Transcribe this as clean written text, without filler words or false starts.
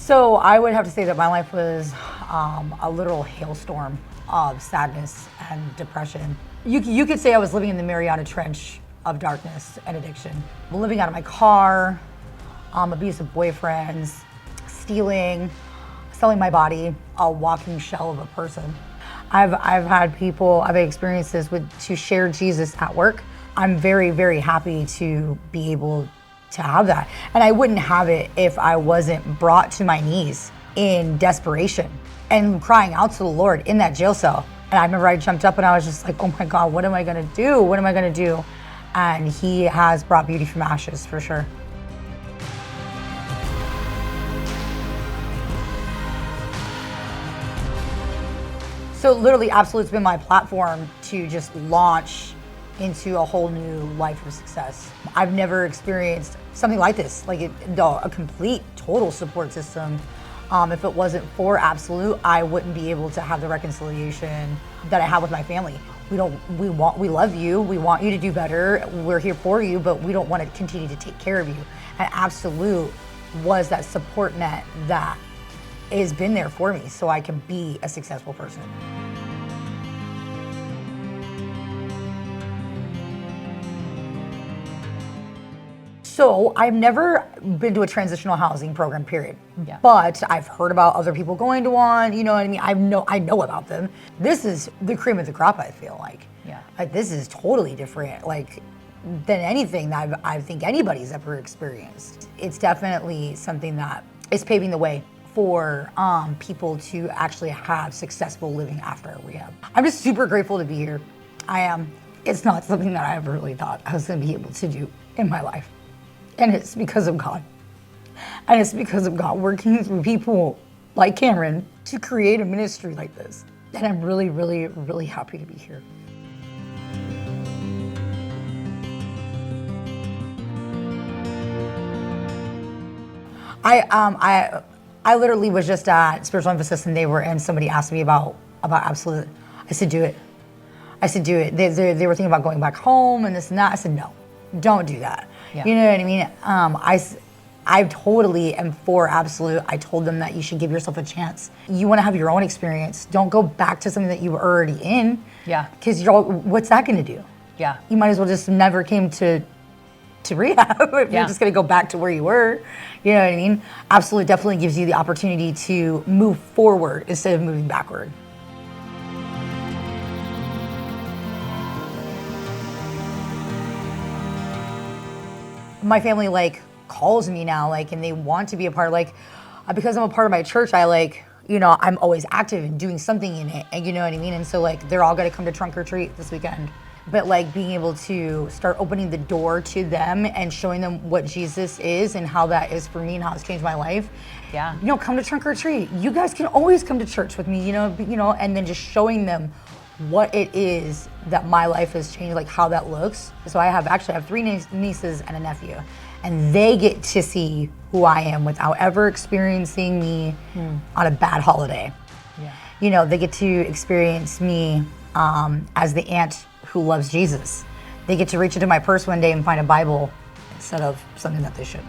So I would have to say that my life was a literal hailstorm of sadness and depression. You could say I was living in the Mariana Trench of darkness and addiction. Living out of my car, abusive boyfriends, stealing, selling my body, a walking shell of a person. I've had experiences to share Jesus at work. I'm very, very happy to be able to have that. And I wouldn't have it if I wasn't brought to my knees in desperation and crying out to the Lord in that jail cell. And I remember I jumped up and I was just like, oh my God, what am I gonna do? What am I gonna do? And he has brought beauty from ashes for sure. So literally Absolute's been my platform to just launch into a whole new life of success. I've never experienced something like this, like a complete, total support system. If it wasn't for Absolute, I wouldn't be able to have the reconciliation that I have with my family. We love you, we want you to do better, we're here for you, but we don't want to continue to take care of you. And Absolute was that support net that has been there for me so I can be a successful person. So I've never been to a transitional housing program, period. Yeah. But I've heard about other people going to one, you know what I mean? I know about them. This is the cream of the crop, I feel like. Yeah. Like this is totally different, like than anything that I think anybody's ever experienced. It's definitely something that is paving the way for people to actually have successful living after rehab. I'm just super grateful to be here. I am. It's not something that I ever really thought I was gonna be able to do in my life. And it's because of God. And it's because of God working through people like Cameron to create a ministry like this. And I'm really, really, really happy to be here. I literally was just at Spiritual Emphasis and somebody asked me about Absolute. I said, do it. I said, do it. They were thinking about going back home and this and that. I said, no, don't do that. Yeah. You know what I mean? I totally am for Absolute. I told them that you should give yourself a chance. You want to have your own experience. Don't go back to something that you were already in. Yeah. Because what's that going to do? Yeah. You might as well just never came to rehab if Yeah. you're just going to go back to where you were. You know what I mean? Absolute definitely gives you the opportunity to move forward instead of moving backward. My family calls me now and they want to be a part because I'm a part of my church. I'm always active and doing something in it, and you know what I mean. And so they're all gonna come to trunk or treat this weekend. But being able to start opening the door to them and showing them what Jesus is and how that is for me and how it's changed my life. Yeah. Come to trunk or treat. You guys can always come to church with me, and then just showing them what it is that my life has changed, how that looks. So I have 3 nieces and a nephew, and they get to see who I am without ever experiencing me on a bad holiday. Yeah. They get to experience me as the aunt who loves Jesus. They get to reach into my purse one day and find a Bible instead of something that they shouldn't.